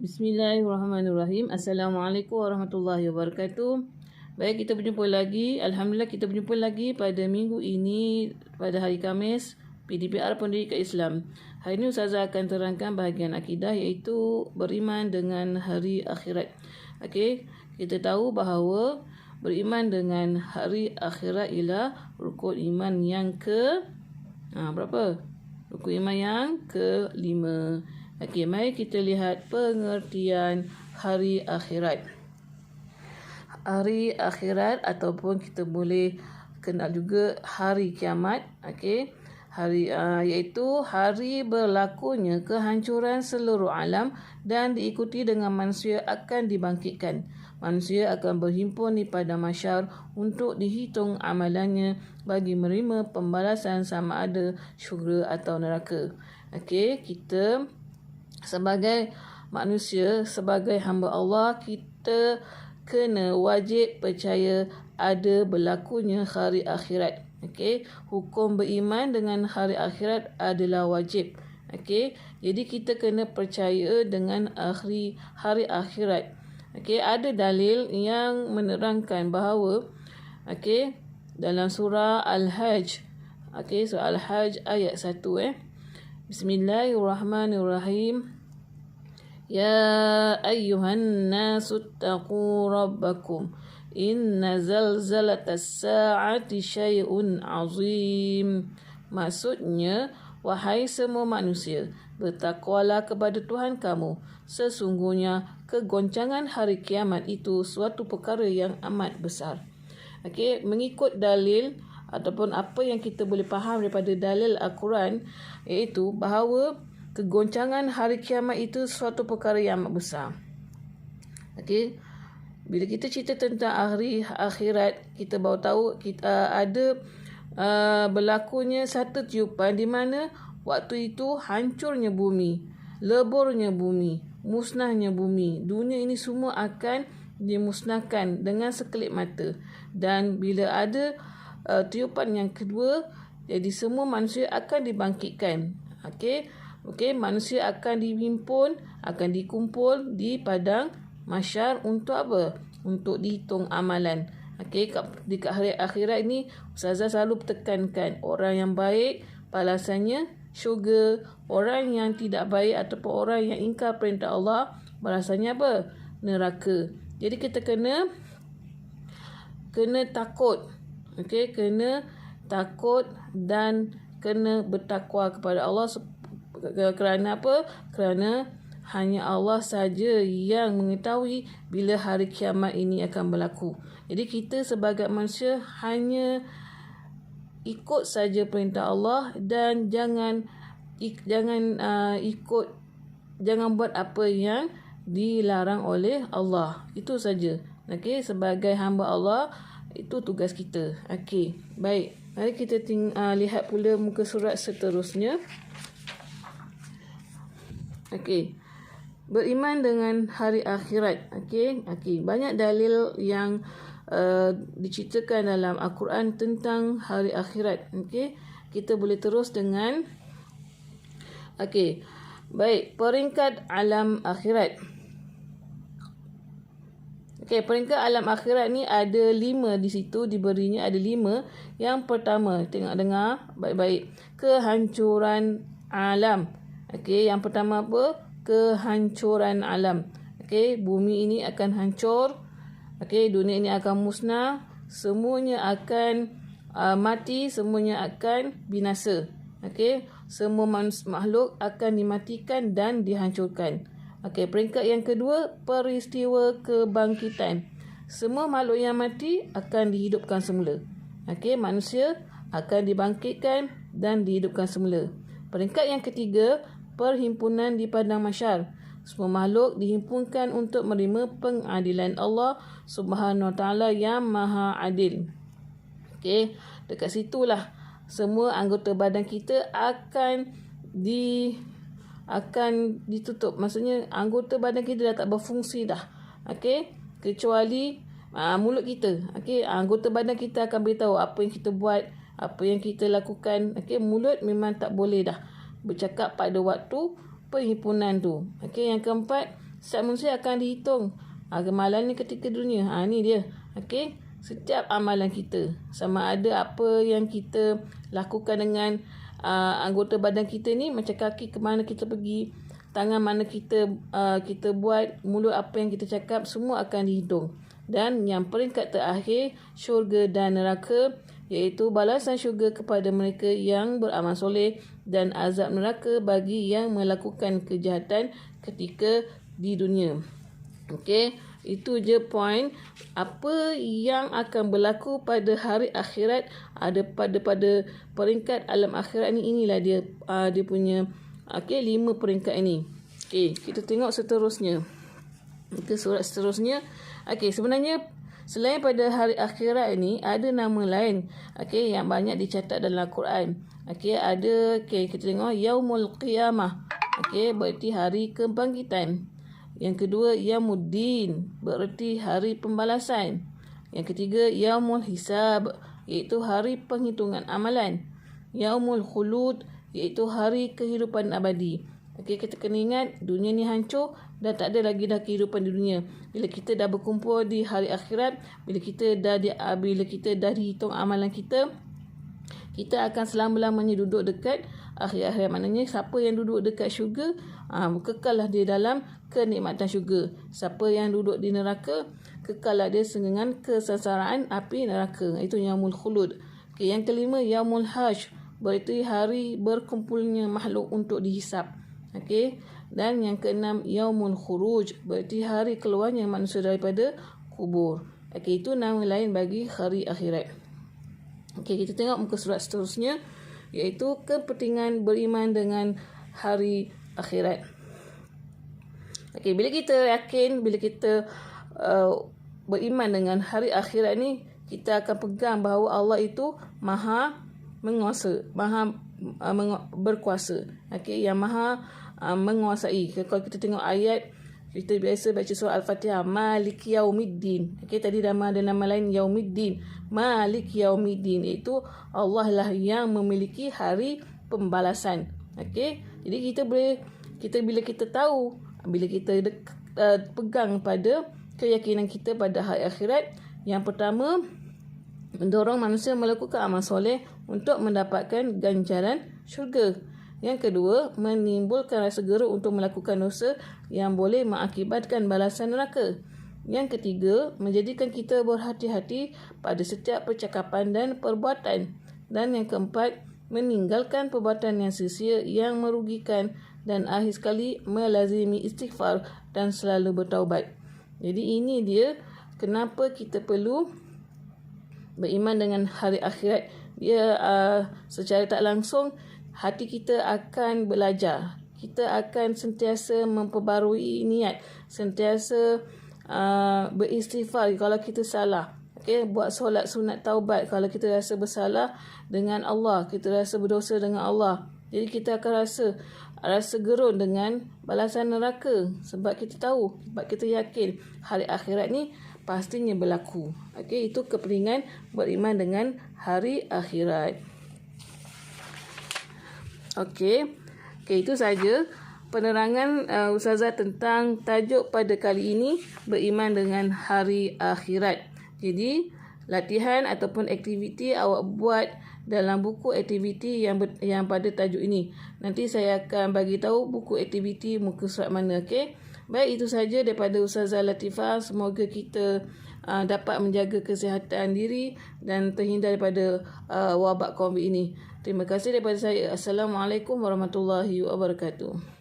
Bismillahirrahmanirrahim. Assalamualaikum warahmatullahi wabarakatuh. Baik, kita berjumpa lagi. Alhamdulillah, kita berjumpa lagi pada minggu ini, pada hari Khamis, PDPR Pendidikan Islam. Hari ini Ustazah akan terangkan bahagian akidah, iaitu beriman dengan hari akhirat. Okey, kita tahu bahawa beriman dengan hari akhirat ialah rukun iman yang berapa? Rukun iman yang ke-5. Okey, mari kita lihat pengertian hari akhirat. Hari akhirat ataupun kita boleh kenal juga hari kiamat. Okey, iaitu hari berlakunya kehancuran seluruh alam dan diikuti dengan manusia akan dibangkitkan. Manusia akan berhimpun di padang mahsyar untuk dihitung amalannya bagi menerima pembalasan sama ada syurga atau neraka. Okey, kita sebagai manusia, sebagai hamba Allah, kita kena wajib percaya ada berlakunya hari akhirat. Okey, hukum beriman dengan hari akhirat adalah wajib. Okey, jadi kita kena percaya dengan hari akhirat. Okey, ada dalil yang menerangkan bahawa dalam surah Al-Hajj. Okey, surah Al-Hajj ayat 1 Bismillahirrahmanirrahim. Ya ayyuhan nasu taqu rabbakum. Inna zalzalatas sa'ati syai'un azim. Maksudnya, wahai semua manusia, bertakwalah kepada Tuhan kamu. Sesungguhnya kegoncangan hari kiamat itu suatu perkara yang amat besar. Okey, mengikut dalil ataupun apa yang kita boleh faham daripada dalil Al-Quran, iaitu bahawa kegoncangan hari kiamat itu suatu perkara yang amat besar. Okey, bila kita cerita tentang hari akhirat, kita baru tahu kita ada berlakunya satu tiupan di mana waktu itu hancurnya bumi, leburnya bumi, musnahnya bumi. Dunia ini semua akan dimusnahkan dengan sekelip mata. Dan bila ada tiupan yang kedua, jadi semua manusia akan dibangkitkan. Okey, manusia akan dihimpun, akan dikumpul di padang mahsyar untuk apa? Untuk dihitung amalan. Okey, di hari akhirat ini Ustazah selalu tekankan, orang yang baik balasannya syurga, orang yang tidak baik ataupun orang yang ingkar perintah Allah balasannya apa? Neraka. Jadi kita kena takut. Okey, kena takut dan kena bertakwa kepada Allah. Kerana apa? Kerana hanya Allah saja yang mengetahui bila hari kiamat ini akan berlaku. Jadi kita sebagai manusia hanya ikut saja perintah Allah dan jangan buat apa yang dilarang oleh Allah. Itu saja. Okey, sebagai hamba Allah, itu tugas kita. Okey, baik. Mari kita lihat pula muka surat seterusnya. Okey, beriman dengan hari akhirat. Okey, banyak dalil yang diceritakan dalam Al-Quran tentang hari akhirat. Okey, kita boleh terus dengan baik, peringkat alam akhirat. Okey, peringkat alam akhirat ni ada 5 di situ, diberinya ada 5. Yang pertama, tengok dengar baik-baik, kehancuran alam. Okey, yang pertama apa? Kehancuran alam. Okey, bumi ini akan hancur. Okey, dunia ini akan musnah. Semuanya akan mati, semuanya akan binasa. Okey, semua makhluk akan dimatikan dan dihancurkan. Okey, peringkat yang kedua, peristiwa kebangkitan. Semua makhluk yang mati akan dihidupkan semula. Okey, manusia akan dibangkitkan dan dihidupkan semula. Peringkat yang ketiga, perhimpunan di padang mahsyar. Semua makhluk dihimpunkan untuk menerima pengadilan Allah Subhanahu Wa Taala yang Maha Adil. Okey, dekat situlah semua anggota badan kita akan ditutup. Maksudnya anggota badan kita dah tak berfungsi dah. Okey, kecuali mulut kita. Okey, anggota badan kita akan beritahu apa yang kita buat, apa yang kita lakukan. Okey, mulut memang tak boleh dah bercakap pada waktu perhimpunan tu. Okey, yang keempat, setiap manusia akan dihitung amalan ni ketika dunia. Ni dia. Okey, setiap amalan kita, sama ada apa yang kita lakukan dengan anggota badan kita ni, macam kaki ke mana kita pergi, tangan mana kita buat, mulut apa yang kita cakap, semua akan dihitung. Dan yang peringkat terakhir, syurga dan neraka, iaitu balasan syurga kepada mereka yang beramal soleh dan azab neraka bagi yang melakukan kejahatan ketika di dunia. Okey, itu je point apa yang akan berlaku pada hari akhirat, ada pada peringkat alam akhirat ni. Inilah dia dia punya 5 peringkat ini. Okey, kita tengok seterusnya. Ke surat seterusnya. Okey, sebenarnya selain pada hari akhirat ini, ada nama lain yang banyak dicatat dalam Al-Quran. Kita tengok Yaumul Qiyamah. Berarti hari kebangkitan. Yang kedua, Yaumuddin, berarti hari pembalasan. Yang ketiga, Yaumul Hisab, iaitu hari penghitungan amalan. Yaumul Khulud, iaitu hari kehidupan abadi. Kita kena ingat, dunia ni hancur dan tak ada lagi dah kehidupan di dunia. Bila kita dah berkumpul di hari akhirat, bila kita dah dihitung amalan kita, kita akan selama-lamanya duduk dekat akhirat. Maknanya siapa yang duduk dekat syurga, kekallah dia dalam kenikmatan syurga. Siapa yang duduk di neraka, kekallah dia dengan kesengsaraan api neraka. Itu Yaumul Khulud. Yang kelima, Yaumul Hajj, berarti hari berkumpulnya makhluk untuk dihisap. Dan yang keenam, Yaumul Khuruj, berarti hari keluarnya manusia daripada kubur. Itu nama lain bagi hari akhirat. Kita tengok muka surat seterusnya, iaitu kepentingan beriman dengan hari akhirat. Bila kita yakin, bila kita beriman dengan hari akhirat ni, kita akan pegang bahawa Allah itu maha menguasa, maha berkuasa, yang maha menguasai. Kalau kita tengok ayat, kita biasa baca surah Al-Fatihah, Maliki Yaumiddin. Tadi ada nama lain, Yaumiddin, Maliki Yaumiddin, iaitu Allah lah yang memiliki hari pembalasan. Jadi bila kita tahu, bila kita pegang pada keyakinan kita pada hari akhirat, yang pertama, mendorong manusia melakukan amal soleh untuk mendapatkan ganjaran syurga. Yang kedua, menimbulkan rasa gerut untuk melakukan dosa yang boleh mengakibatkan balasan neraka. Yang ketiga, menjadikan kita berhati-hati pada setiap percakapan dan perbuatan. Dan yang keempat, meninggalkan perbuatan yang sia-sia yang merugikan. Dan akhir sekali, melazimi istighfar dan selalu bertaubat. Jadi ini dia kenapa kita perlu beriman dengan hari akhirat. Dia secara tak langsung, hati kita akan belajar. Kita akan sentiasa memperbarui niat, sentiasa beristighfar kalau kita salah. Buat solat sunat taubat kalau kita rasa bersalah dengan Allah, kita rasa berdosa dengan Allah. Jadi kita akan rasa gerun dengan balasan neraka, sebab kita tahu, sebab kita yakin hari akhirat ni pastinya berlaku. Itu kepentingan beriman dengan hari akhirat. Itu saja penerangan Ustazah tentang tajuk pada kali ini, beriman dengan hari akhirat. Jadi latihan ataupun aktiviti awak buat dalam buku aktiviti yang pada tajuk ini. Nanti saya akan bagi tahu buku aktiviti muka surat mana. Baik, itu saja daripada Ustazah Latifah. Semoga kita dapat menjaga kesihatan diri dan terhindar daripada wabak COVID ini. Terima kasih daripada saya. Assalamualaikum warahmatullahi wabarakatuh.